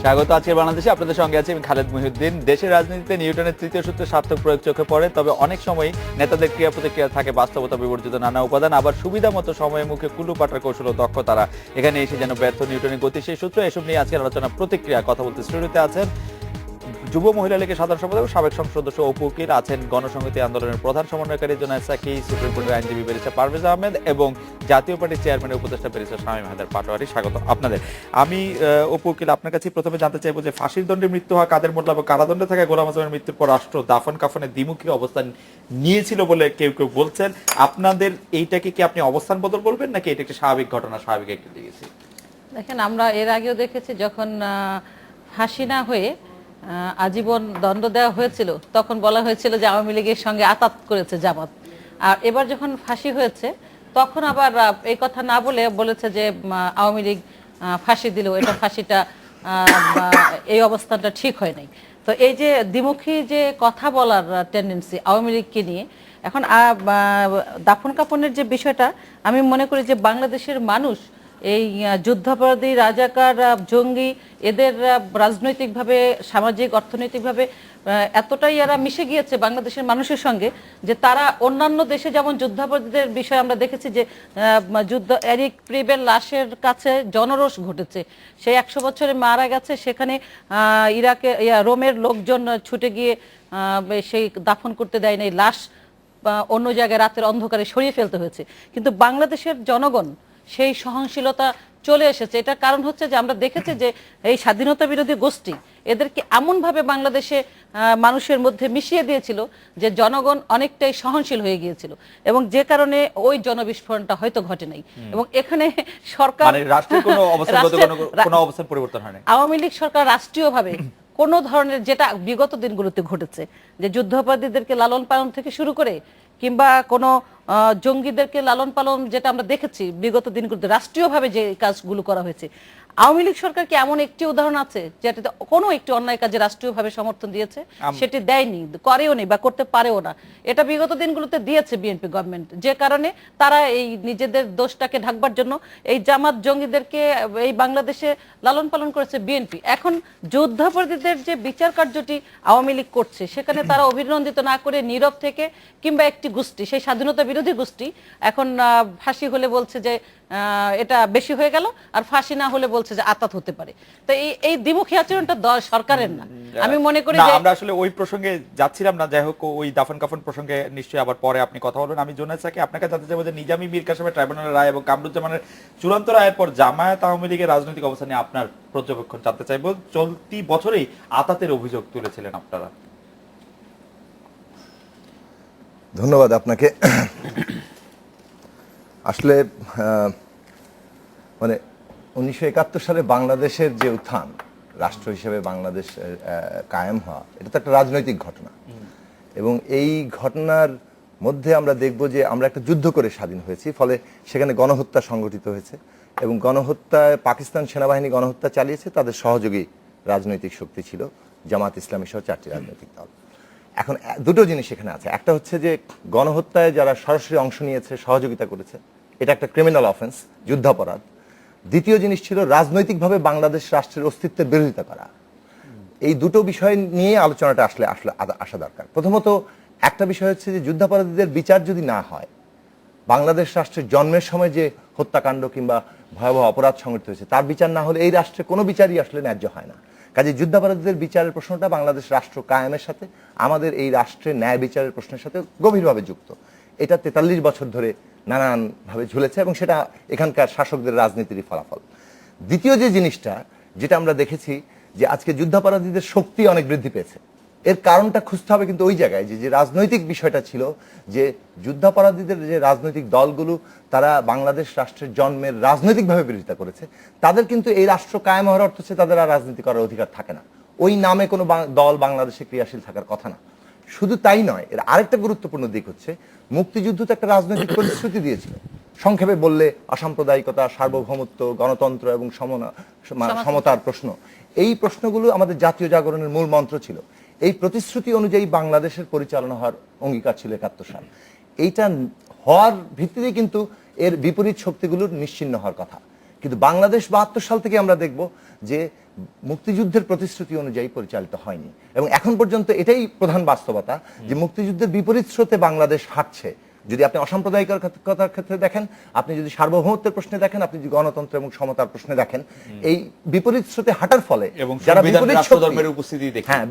স্বাগত আজকের বাংলাদেশে। আপনাদের সঙ্গে আছি আমি খালেদ মহিউদ্দিন। দেশের রাজনীতিতে নিউটনের তৃতীয় সূত্রে সার্থক প্রয়োগ চোখে পড়ে, তবে অনেক সময় নেতাদের ক্রিয়া প্রতিক্রিয়া থাকে বাস্তবতা বিবর্জিত নানা উপাদান, আবার সুবিধা মতো সময়ের মুখে কুলু পাটার কৌশল ও দক্ষ তারা এখানে এসে যেন ব্যর্থ নিউটনের গতি সেই সূত্র। এসব নিয়ে আজকের আলোচনা প্রতিক্রিয়া কথা বলতে স্টুডিওতে আছেন যুব মহিলা লীগের সাধারণ সম্পাদক সাবেক সংসদ সদস্য অপু উকিল, আছেন গণসংহতি আন্দোলনের প্রধান সমন্বয়কারী জোনায়েদ সাকি, সুপ্রিম কোর্টের আইনজীবী ব্যারিস্টার পারভেজ আহমেদ এবং জাতীয় পার্টির চেয়ারম্যানের উপদেষ্টা ব্যারিস্টার শামীম হায়দার পাটোয়ারি। স্বাগত আপনাদের। আমি অপু উকিল আপনার কাছে প্রথমে জানতে চাইবো যে ফাঁসির দণ্ডে মৃত্যু হওয়া কাদের মোল্লা এবং কারাদণ্ডে থাকা গোলাম আজমের মৃত্যুর পর রাষ্ট্র দাফন কাফনের দ্বিমুখী অবস্থান নিয়েছিল বলে কেউ কেউ বলছেন। আপনাদের এইটাকে কি আপনি অবস্থান বদল বলবেন নাকি এটা একটি স্বাভাবিক ঘটনা, স্বাভাবিক একটি দিয়েছি? দেখেন, আমরা এর আগেও দেখেছি যখন ফাঁসি না হয়ে আজীবন দণ্ড দেওয়া হয়েছিল তখন বলা হয়েছিল যে আওয়ামী লীগের সঙ্গে আতাত করেছে জামাত। আর এবার যখন ফাঁসি হয়েছে তখন আবার এই কথা না বলে বলেছে যে আওয়ামী লীগ ফাঁসি দিল, এটা ফাঁসিটা এই অবস্থানটা ঠিক হয় নাই। তো এই যে দ্বিমুখী যে কথা বলার টেন্ডেন্সি আওয়ামী লীগকে নিয়ে, এখন দাফন কাফনের যে বিষয়টা, আমি মনে করি যে বাংলাদেশের মানুষ এই যুদ্ধাপরাধী, রাজাকার, জঙ্গি এদের রাজনৈতিকভাবে, সামাজিক, অর্থনৈতিকভাবে এতটাই এরা মিশে গিয়েছে বাংলাদেশের মানুষের সঙ্গে যে তারা অন্যান্য দেশে যেমন যুদ্ধাপরাধীদের বিষয়ে আমরা দেখেছি যে এরিক প্রিবের লাশের কাছে জনরোষ ঘটেছে, সেই 100 বছরে মারা গেছে, সেখানে ইরাকে রোমের লোকজন ছুটে গিয়ে সেই দাফন করতে দেয় নাই, লাশ অন্য জায়গায় রাতের অন্ধকারে সরিয়ে ফেলতে হয়েছে। কিন্তু বাংলাদেশের জনগণ সেই সহনশীলতা চলে এসেছে। এটার কারণ হচ্ছে যে আমরা দেখেছি যে এই স্বাধীনতা বিরোধী গোষ্ঠী এদেরকে এমনভাবে বাংলাদেশে মানুষের মধ্যে মিশিয়ে দিয়েছিল যে জনগণ অনেকটাই সহনশীল হয়ে গিয়েছিল, এবং যে কারণে ওই জনবিস্ফোরণটা হয়তো ঘটে নাই। এবং এখানে সরকার আওয়ামী লীগ সরকার রাষ্ট্রীয়ভাবে কোনো ধরনের, যেটা বিগত দিনগুলোতে ঘটেছে যে যুদ্ধাপরাধীদেরকে লালন পালন থেকে শুরু করে কিংবা কোনো জঙ্গিদেরকে লালন পালন, যেটা আমরা দেখেছি বিগত দিনগুলোতে রাষ্ট্রীয়ভাবে যে কাজগুলো করা হয়েছে, আওয়ামী লীগ সরকার কি এমন একটি উদাহরণ আছে যেটাতে কোনো একটি অন্যায় কাজে রাষ্ট্রীয়ভাবে সমর্থন দিয়েছে? সেটি দেয়নি, করেও নেই বা করতে পারেও না। এটা বিগত দিনগুলোতে দিয়েছে বিএনপি গভর্নমেন্ট, যে কারণে তারা এই নিজেদের দোষটাকে ঢাকবার জন্য এই জামাত জঙ্গিদেরকে এই বাংলাদেশে লালন পালন করেছে বিএনপি। এখন যুদ্ধাপরাধীদের যে বিচার কার্যটি আওয়ামী লীগ করছে, সেখানে তারা অভিনন্দিত না করে নীরব থেকে, কিংবা একটি গোষ্ঠী, সেই স্বাধীনতা বিরোধী গোষ্ঠী এখন ফাঁসি হলে বলছে যে এটা বেশি হয়ে গেল, আর ফাঁসি না হলে বলছে যে আতাত হতে পারে। তো এই দ্বিমুখী আচরণটা সরকারের না, আমি মনে করি যে আমরা আসলে ওই প্রসঙ্গে যাচ্ছিলাম না। যাই হোক, ওই দাফন কাফন প্রসঙ্গে নিশ্চয়ই আবার পরে আপনি কথা বলবেন। আমি জোনায়েদ সাকি আপনাকে জানতে চাইবো যে নিজামী মীর কাসেমের ট্রাইব্যুনালের রায় এবং কামরুজ্জামানের চূড়ান্ত রায়ের পর জামায়াত আওয়ামী লীগের রাজনৈতিক অবস্থা নিয়ে আপনার পর্যবেক্ষণ জানতে চাইবো। চলতি বছরেই আতাতের অভিযোগ তুলেছিলেন আপনারা। ধন্যবাদ আপনাকে। আসলে মানে 1971 সালে বাংলাদেশের যে উত্থান, রাষ্ট্র হিসেবে বাংলাদেশ কায়েম হওয়া, এটা তো একটা রাজনৈতিক ঘটনা, এবং এই ঘটনার মধ্যে আমরা দেখব যে আমরা একটা যুদ্ধ করে স্বাধীন হয়েছি, ফলে সেখানে গণহত্যা সংগঠিত হয়েছে, এবং গণহত্যায় পাকিস্তান সেনাবাহিনী গণহত্যা চালিয়েছে, তাদের সহযোগী রাজনৈতিক শক্তি ছিল জামাত ইসলামী সহ 4টি রাজনৈতিক দল। এখন দুটো জিনিস এখানে আছে, একটা হচ্ছে যে গণহত্যায় যারা সরাসরি অংশ নিয়েছে, সহযোগিতা করেছে, এটা একটা ক্রিমিনাল অফেন্স, যুদ্ধাপরাধ। দ্বিতীয় জিনিস ছিল রাজনৈতিকভাবে বাংলাদেশ রাষ্ট্রের অস্তিত্বের বিরোধিতা করা। এই দুটো বিষয় নিয়ে আলোচনাটা আসলে আসা দরকার। প্রথমত একটা বিষয় হচ্ছে যে যুদ্ধাপরাধীদের বিচার যদি না হয়, বাংলাদেশ রাষ্ট্রের জন্মের সময় যে হত্যাকাণ্ড কিংবা ভয়াবহ অপরাধ সংঘটিত হয়েছে তার বিচার না হলে এই রাষ্ট্রে কোনো বিচারই আসলে ন্যায্য হয় না। কাজে যুদ্ধাপরাধীদের বিচারের প্রশ্নটা বাংলাদেশ রাষ্ট্র কায়েমের সাথে, আমাদের এই রাষ্ট্রের ন্যায় বিচারের প্রশ্নের সাথে গভীরভাবে যুক্ত। এটা 43 বছর ধরে নানানভাবে ঝুলেছে, এবং সেটা এখানকার শাসকদের রাজনীতিরই ফলাফল। দ্বিতীয় যে জিনিসটা, যেটা আমরা দেখেছি যে আজকে যুদ্ধাপরাধীদের শক্তি অনেক বৃদ্ধি পেয়েছে, এর কারণটা খুঁজতে হবে কিন্তু ওই জায়গায় যে রাজনৈতিক বিষয়টা ছিল, যে যুদ্ধাপরাধীদের যে রাজনৈতিক দলগুলো তারা বাংলাদেশ রাষ্ট্রের জন্মের রাজনৈতিকভাবে বিরোধিতা করেছে, তাদের কিন্তু এই রাষ্ট্র কায়েম হওয়ার অর্থ হচ্ছে তাদের আর রাজনীতি করার অধিকার থাকে না। ওই নামে কোনো দল বাংলাদেশে ক্রিয়াশীল থাকার কথা না। শুধু তাই নয়, এর আরেকটা গুরুত্বপূর্ণ দিক হচ্ছে মুক্তিযুদ্ধ তো একটা রাজনৈতিক প্রতিশ্রুতি দিয়েছিল। সংক্ষেপে বললে অসাম্প্রদায়িকতা, সার্বভৌমত্ব, গণতন্ত্র এবং সমতার প্রশ্ন, এই প্রশ্নগুলো আমাদের জাতীয় জাগরণের মূল মন্ত্র ছিল। এই প্রতিশ্রুতি অনুযায়ী বাংলাদেশের পরিচালনা হওয়ার অঙ্গীকার ছিল 71 সাল। এইটা হওয়ার ভিত্তিতে কিন্তু এর বিপরীত শক্তিগুলোর নিশ্চিহ্ন হওয়ার কথা। কিন্তু বাংলাদেশ ৭২ সাল থেকে আমরা দেখব যে মুক্তিযুদ্ধের প্রতিশ্রুতি অনুযায়ী পরিচালিত হয়নি, এবং এখন পর্যন্ত এটাই প্রধান বাস্তবতা যে মুক্তিযুদ্ধের বিপরীত স্রোতে বাংলাদেশ হাঁটছে। যদি আপনি অসাম্প্রদায়িকতার ক্ষেত্রে দেখেন, আপনি যদি সার্বভৌমত্বের প্রশ্নে দেখেন, আপনি যদি গণতন্ত্র এবং সমতার প্রশ্নে দেখেন, এই বিপরীত স্রোতে হাঁটার ফলে এবং যারা সংবিধান রাষ্ট্রধর্মের উপস্থিতি দেখে, হ্যাঁ,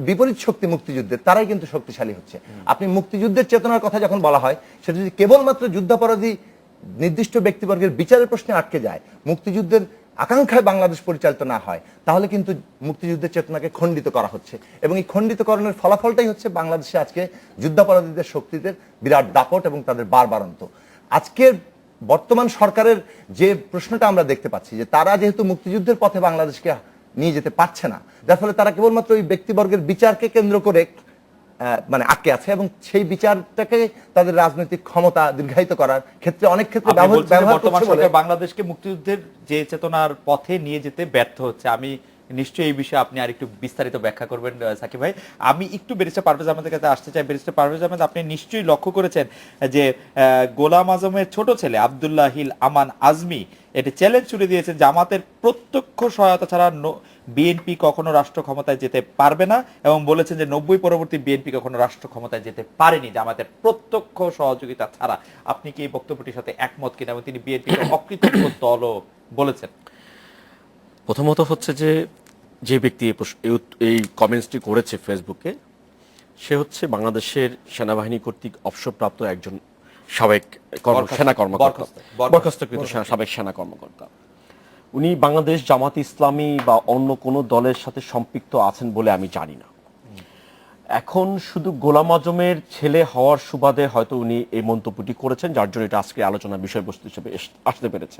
বিপরীত শক্তি মুক্তিযুদ্ধের, তারাই কিন্তু শক্তিশালী হচ্ছে। আপনি মুক্তিযুদ্ধের চেতনার কথা যখন বলা হয়, সেটা যদি কেবলমাত্র যুদ্ধাপরাধী নির্দিষ্ট ব্যক্তিবর্গের বিচারের প্রশ্নে আটকে যায়, মুক্তিযুদ্ধের আকাঙ্ক্ষায় বাংলাদেশ পরিচালিত না হয়, তাহলে কিন্তু মুক্তিযুদ্ধের চেতনাকে খণ্ডিত করা হচ্ছে, এবং এই খণ্ডিতকরণের ফলাফলটাই হচ্ছে বাংলাদেশে আজকে যুদ্ধাপরাধীদের শক্তিদের বিরাট দাপট এবং তাদের বাড়ন্ত। আজকের বর্তমান সরকারের যে প্রশ্নটা আমরা দেখতে পাচ্ছি, যে তারা যেহেতু মুক্তিযুদ্ধের পথে বাংলাদেশকে নিয়ে যেতে পারছে না, যার ফলে তারা কেবলমাত্র ওই ব্যক্তিবর্গের বিচারকে কেন্দ্র করে মানে আটকে আছে, এবং সেই বিচারটাকে তাদের রাজনৈতিক ক্ষমতা দীর্ঘায়িত করার ক্ষেত্রে অনেক ক্ষেত্রে ব্যবহার করছে বলে বাংলাদেশকে মুক্তিযুদ্ধের যে চেতনার পথে নিয়ে যেতে ব্যর্থ হচ্ছে। আমি নিশ্চয়ই এই বিষয়ে আপনি আর একটু বিস্তারিত ব্যাখ্যা করবেন সাকিব ভাই। আমি একটু ব্যারিস্টার পারভেজ আহমেদের কাছে আসতে চাই। ব্যারিস্টার পারভেজ আহমেদ, আপনি নিশ্চয়ই লক্ষ্য করেছেন যে গোলাম আজমের ছোট ছেলে আব্দুল্লাহ হিল আমান আজমি এটি চ্যালেঞ্জ ছুড়ে দিয়েছেন, জামাতের প্রত্যক্ষ সহায়তা ছাড়া বিএনপি কখনো রাষ্ট্র ক্ষমতায় যেতে পারবে না, এবং বলেছেন যে 90 পরবর্তী বিএনপি কখনো রাষ্ট্র ক্ষমতায় যেতে পারেনি জামাতের প্রত্যক্ষ সহযোগিতা ছাড়া। আপনি কি এই বক্তব্যটির সাথে একমত কিনা, এবং তিনি বিএনপি অকৃতজ্ঞ দলও বলেছেন? প্রথমত হচ্ছে যে ব্যক্তি এই কমেন্টসটি করেছে ফেসবুকে, সে হচ্ছে বাংলাদেশের সেনাবাহিনী কর্তৃক অবসরপ্রাপ্ত একজন সাবেক সেনা কর্মকর্তা, বরখাস্তকৃত সাবেক সেনা কর্মকর্তা। উনি বাংলাদেশ জামাত ইসলামী বা অন্য কোনো দলের সাথে সম্পৃক্ত আছেন বলে আমি জানি না। এখন শুধু গোলাম আজমের ছেলে হওয়ার সুবাদে হয়তো উনি এই মন্তব্যটি করেছেন, যার জন্য এটা আজকে আলোচনার বিষয়বস্তু হিসেবে আসতে পেরেছে।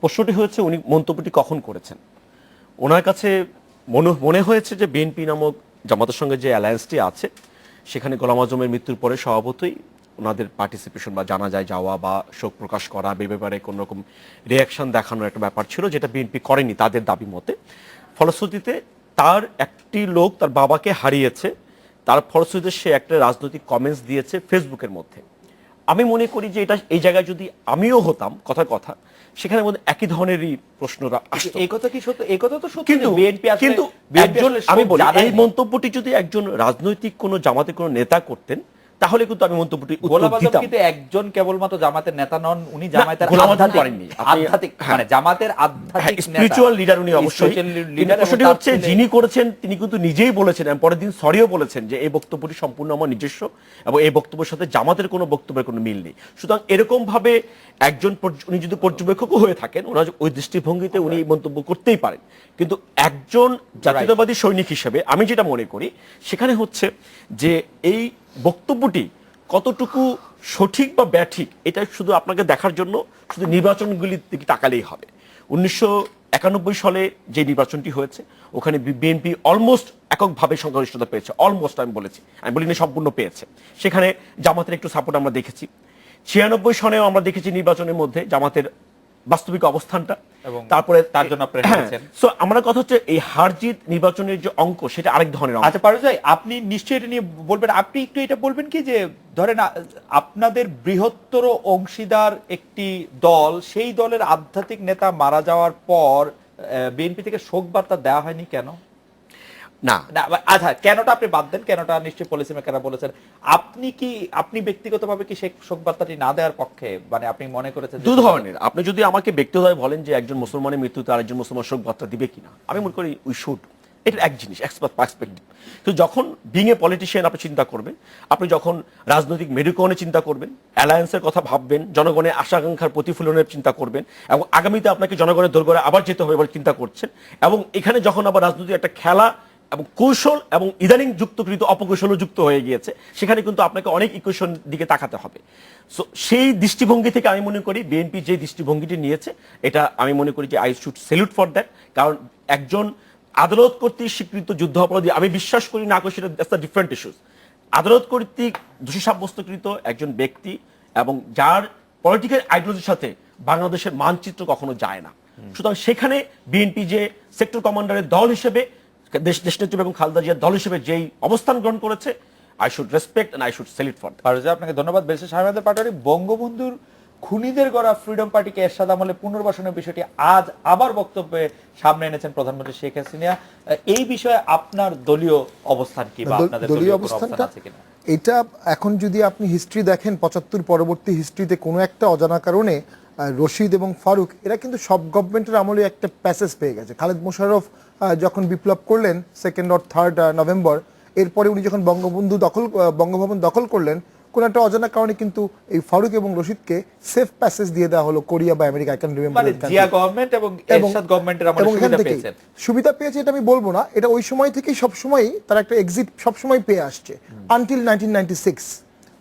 প্রশ্নটি হয়েছে উনি মন্তব্যটি কখন করেছেন। ওনার কাছে মনে হয়েছে যে বিএনপি নামক জামাতের সঙ্গে যে অ্যালায়েন্সটি আছে, সেখানে গোলাম আজমের মৃত্যুর পরে স্বভাবতই ওনাদের পার্টিসিপেশন বা জানাজায় যাওয়া বা শোক প্রকাশ করা, এই ব্যাপারে কোনো রকম রিয়াকশন দেখানোর একটা ব্যাপার ছিল, যেটা বিএনপি করেনি তাদের দাবি মতে। ফলশ্রুতিতে তার একটি লোক তার বাবাকে হারিয়েছে, তার ফলশ্রুতিতে সে একটা রাজনৈতিক কমেন্টস দিয়েছে ফেসবুকের মধ্যে। আমি মনে করি যে এটা এই জায়গায় যদি আমিও হতাম, কথা সেখানে মধ্যে একই ধরনেরই প্রশ্নরা আসতো। এই কথা কি সত্য? এই কথা তো সত্য, কিন্তু একজন, আমি বলি, এই মন্তব্যটি যদি একজন রাজনৈতিক কোন জামাতের কোন নেতা করতেন, তাহলে কিন্তু আমি মন্তব্যটি গোলাম আজম কিন্তু একজন কেবলমাত্র জামাতের নেতা নন, উনি জামাতের আধ্যাত্মিক মানে জামাতের আধ্যাত্মিক স্পিরিচুয়াল লিডার উনি অবশ্যই। প্রশ্নটি হচ্ছে যিনি করেছেন তিনি কিন্তু নিজেই বলেছেন, এবং পরের দিন সরিও বলেছেন যে এই বক্তব্যটি সম্পূর্ণ আমার নিজস্ব, এবং এই বক্তব্যের সাথে জামাতের কোনো বক্তব্যের কোনো মিল নেই। সুতরাং এরকম ভাবে একজন উনি যদি পর্যবেক্ষকও হয়ে থাকেন, ওনার ওই দৃষ্টিভঙ্গিতে উনি এই মন্তব্য করতেই পারেন, কিন্তু একজন জাতীয়তাবাদী সৈনিক হিসেবে আমি যেটা মনে করি সেখানে হচ্ছে যে এই বক্তব্যটি কতটুকু সঠিক বা ব্যাঠিক, এটা শুধু আপনাকে দেখার জন্য শুধু নির্বাচনগুলির দিকে তাকালেই হবে। 1991 সালে যে নির্বাচনটি হয়েছে, ওখানে বিএনপি অলমোস্ট এককভাবে সংখ্যাগরিষ্ঠতা পেয়েছে, অলমোস্ট আমি বলিনি সম্পূর্ণ পেয়েছে। সেখানে জামাতের একটু সাপোর্ট আমরা দেখেছি। 96 সনেও আমরা দেখেছি নির্বাচনের মধ্যে জামাতের বাস্তবিক অবস্থানটা, এবং তারপরে তার জন্য সো আমরা কথা হচ্ছে এই হারজিত নির্বাচনের যে অঙ্ক, সেটা আরেক ধরনের অঙ্ক। আচ্ছা পারভেজ ভাই, আপনি নিশ্চয়ই এটা নিয়ে বলবেন। আপনি একটু এটা বলবেন কি, যে ধরেন আপনাদের বৃহত্তর অংশীদার একটি দল, সেই দলের আধ্যাত্মিক নেতা মারা যাওয়ার পর বিএনপি থেকে শোক বার্তা দেওয়া হয়নি কেন? না, আচ্ছা, কেনটা আপনি বাদ দেন, কেনটা নিশ্চয়ই পলিসি মেকাররা বলেছেন। আপনি ব্যক্তিগতভাবে কি সেই শোক বার্তাটি না দেওয়ার পক্ষে? মানে আপনি মনে করেছেন দু ধরনের। আপনি যদি আমাকে ব্যক্তিগতভাবে বলেন যে একজন মুসলমানের মৃত্যুতে আরেকজন মুসলমান শোক বার্তা দিবে কিনা, আমি মনে করি উই শুড। এটা এক জিনিস, পার্সপেক্টিভ। তো যখন বিং এ পলিটিশিয়ান আপনি চিন্তা করবেন, আপনি যখন রাজনৈতিক মেরুকরণে চিন্তা করবেন, অ্যালায়েন্সের কথা ভাববেন, জনগণের আশা আকাঙ্ক্ষার প্রতিফলনের চিন্তা করবেন, এবং আগামীতে আপনাকে জনগণের দোরগোড়ায় আবার যেতে হবে বলে চিন্তা করছেন, এবং এখানে যখন আবার রাজনৈতিক একটা খেলা এবং কৌশল এবং ইদানিং যুক্তকৃত অপকৌশলও যুক্ত হয়ে গিয়েছে, সেখানে কিন্তু আপনাকে অনেক ইকুয়েশন দিকে তাকাতে হবে। সো সেই দৃষ্টিভঙ্গি থেকে আমি মনে করি বিএনপি যে দৃষ্টিভঙ্গিটি নিয়েছে, এটা আমি মনে করি যে I should salute for that. কারণ একজন আদালত কর্তৃক স্বীকৃত যুদ্ধ অপরাধী, আমি বিশ্বাস করি না করি, সেটা দ্যাটস দ্য ডিফারেন্ট ইস্যুস। আদালত কর্তৃক দোষী সাব্যস্তকৃত একজন ব্যক্তি, এবং যার পলিটিক্যাল আইডিওলজির সাথে বাংলাদেশের মানচিত্র কখনো যায় না। সুতরাং সেখানে বিএনপি যে সেক্টর কমান্ডারের দল হিসেবে, দেশনেত্রী বেগম খালেদা জিয়ার দল হিসেবে যেই অবস্থান গ্রহণ করেছে, I should respect and I should salute for that. আপনাকে ধন্যবাদ। ব্যারিস্টার শাহরিয়ার পাটোয়ারি, বঙ্গবন্ধুর খুনিদের গড়া ফ্রিডম পার্টিকে এরশাদ আমলে পুনর্বাসনের বিষয়টি আজ আবার বক্তব্যে সামনে এনেছেন প্রধানমন্ত্রী শেখ হাসিনা। এই বিষয়ে আপনার দলীয় অবস্থান কি বা আপনাদের দলীয় কোনো অবস্থানটা অবস্থান আছে কিনা? এটা এখন যদি আপনি হিস্ট্রি দেখেন ৭৫ পরবর্তী হিস্ট্রিতে কোনো একটা অজানা কারণে রশিদ এবং ফারুক এরা কিন্তু সব গভর্নমেন্টের আমলে একটা প্যাসেজ পেয়ে গেছে। খালেদ মোশাররফ যখন বিপ্লব করলেন 2nd or 3rd নভেম্বর, এরপরে উনি যখন বঙ্গভবন দখল করলেন, কোন একটা অজানা কারণে কিন্তু এই ফারুক এবং রশিদকে সেফ প্যাসেজ দিয়ে দেওয়া হলো কোরিয়া বা আমেরিকা, আই ক্যান রিমেম্বার। মানে জিয়া গভর্নমেন্ট এবং এরশাদ গভর্নমেন্টের আমলে সুবিধা পেয়েছেন। সুবিধা পেয়েছে এটা আমি বলবো না, এটা ওই সময় থেকেই সবসময়ই তারা একটা এক্সিট সবসময় পেয়ে আসছে আনটিল 1996।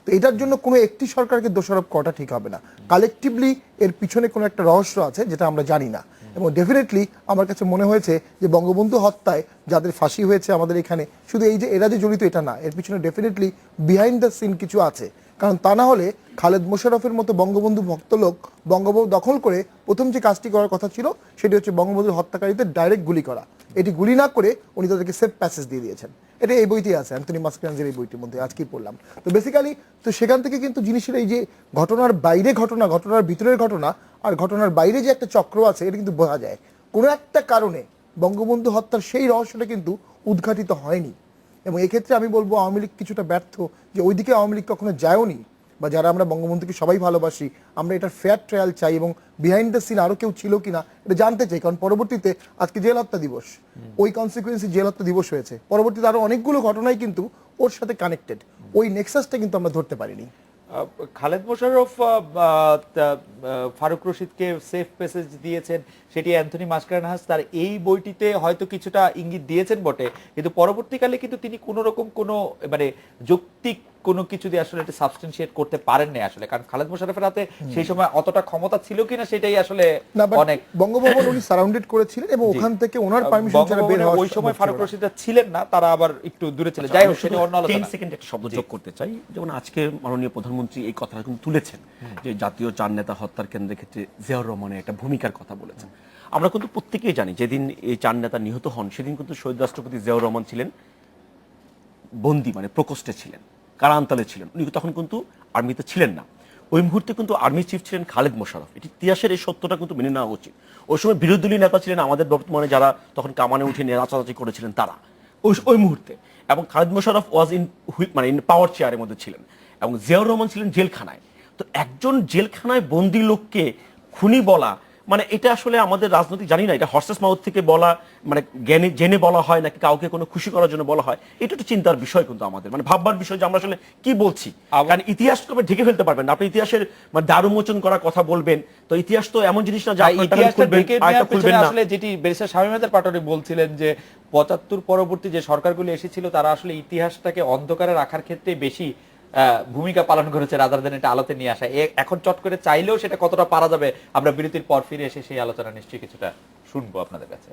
তো এটার জন্য কোনো একটি সরকারকে দোষারোপ করাটা ঠিক হবে না। কালেকটিভলি এর পিছনে কোনো একটা রহস্য আছে যেটা আমরা জানি না, এবং ডেফিনেটলি আমার কাছে মনে হয়েছে যে বঙ্গবন্ধু হত্যায় যাদের ফাঁসি হয়েছে আমাদের এখানে, শুধু এই যে এরা যে জড়িত এটা না, এর পিছনে ডেফিনেটলি বিহাইন্ড দ্য সিন কিছু আছে। কারণ তা না হলে খালেদ মোশাররফের মতো বঙ্গবন্ধু ভক্ত লোক বঙ্গভবন দখল করে প্রথম যে কাজটি করার কথা ছিল সেটি হচ্ছে বঙ্গবন্ধুর হত্যাকারীদের ডাইরেক্ট গুলি করা। এটি গুলি না করে উনি তাদেরকে সেফ প্যাসেজ দিয়ে দিয়েছেন। এটা এই বইটি আছে, অ্যান্থনি মাসক্রানজের এই বইটির মধ্যে আজকেই পড়লাম। তো বেসিক্যালি তো সেখান থেকে কিন্তু জিনিসের এই যে ঘটনার বাইরে ঘটনা, ঘটনার ভিতরের ঘটনা আর ঘটনার বাইরে যে একটা চক্র আছে এটা কিন্তু বোঝা যায়। কোনো একটা কারণে বঙ্গবন্ধু হত্যার সেই রহস্যটা কিন্তু উদ্ঘাটিত হয়নি, এবং এক্ষেত্রে আমি বলবো আওয়ামী লীগ কিছুটা ব্যর্থ যে ওইদিকে আওয়ামী লীগ কখনো যায়ওনি, বা যারা আমরা বঙ্গবন্ধুকে সবাই ভালোবাসি আমরা এটার ফেয়ার ট্রায়াল চাই, এবং বিহাইন্ড দ্য সিন আরো কেউ ছিল কিনা এটা জানতে চাই। কারণ পরবর্তীতে আজকে জেল হত্যা দিবস, ওই কনসিকুয়েন্সি জেল হত্যা দিবস হয়েছে, পরবর্তীতে আরো অনেকগুলো ঘটনাই কিন্তু ওর সাথে কানেক্টেড, ওই নেক্সাসটা কিন্তু আমরা ধরতে পারিনি। খালেদ মোশাররফ ফারুক রশিদকে সেফ প্যাসেজ দিয়েছেন, সেটি অ্যান্থনি মাসকারেনহাস তার এই বইটিতে হয়তো কিছুটা ইঙ্গিত দিয়েছেন বটে, কিন্তু পরবর্তীকালে কিন্তু তিনি কোনো রকম কোনো মানে যৌক্তিক কোনো কিছু দিয়ে আসলে এটা সাবস্টেন্সিয়েট করতে পারেন না আসলে। কারণ খালেদ মোশাররফের হাতে সেই সময় অতটা ক্ষমতা ছিল কিনা সেটাই আসলে অনেক। বঙ্গভবন উনি সারাউন্ডেড করেছিলেন এবং ওখান থেকে ওনার পারমিশন ছাড়া বের হওয়া ওই সময় ফারুক রশিদ ছিলেন না, তারা আবার একটু দূরে ছিলেন। যাই হোক, সেটা অন্য আলোচনা। 10 সেকেন্ড একটা শব্দ যোগ করতে চাই। যেমন আজকে মাননীয় প্রধানমন্ত্রী এই কথাটা কিন্তু তুলেছেন যে জাতীয় চার নেতা হত্যার কেন্দ্রের ক্ষেত্রে জিয়াউর রহমানের একটা ভূমিকার কথা বলেছেন। আমরা কিন্তু প্রত্যেকেই জানি যেদিন এই চার নেতা নিহত হন সেদিন কিন্তু শহীদ রাষ্ট্রপতি জিয়াউর রহমান ছিলেন বন্দী, মানে প্রকোষ্ঠে ছিলেন, কারান্তলে ছিলেন। উনি তখন কিন্তু আর্মিতে ছিলেন না। ওই মুহূর্তে কিন্তু আর্মি চিফ ছিলেন খালেদ মোশাররফ। এটি ইতিহাসের এই সত্যটা কিন্তু মেনে নেওয়া উচিত। ওই সময় বিরোধী দলীয় নেতা ছিলেন আমাদের বর্তমানে যারা তখন কামানে উঠে নাচানাচি করেছিলেন তারা ওই মুহূর্তে, এবং খালেদ মোশাররফ ওয়াজ ইন পাওয়ার চেয়ারের মধ্যে ছিলেন, এবং জিয়াউর রহমান ছিলেন জেলখানায়। তো একজন জেলখানায় বন্দী লোককে খুনি বলা, মানে এটা আসলে আমাদের রাজনৈতিক জানি না এটা হর্সেস মাউথ থেকে বলা, মানে জেনে বলা হয় নাকি কাউকে কোনো খুশি করার জন্য বলা হয়, এটা একটু চিন্তার বিষয় কিন্তু আমাদের, মানে ভাববার বিষয় যে আমরা আসলে কি বলছি। কারণ ইতিহাস তো ঢেকে ফেলতে পারবেন না, আপনি ইতিহাসের মানে দ্বারুমোচন করার কথা বলবেন, তো ইতিহাস তো এমন জিনিস না যে আসলে যেটি ব্যারিস্টার শামীম আহমেদ পাটোয়ারি বলছিলেন যে ৭৫ পরবর্তী যে সরকারগুলো এসেছিল তারা আসলে ইতিহাসটাকে অন্ধকারে রাখার ক্ষেত্রে বেশি ভূমিকা পালন করেছে রাদার দেন এটা আলোতে নিয়ে আসা। এখন চট করে চাইলেও সেটা কতটা পারা যাবে আমরা বিরতির পর ফিরে এসে সেই আলোচনা নিশ্চয়ই কিছুটা শুনবো আপনাদের কাছে।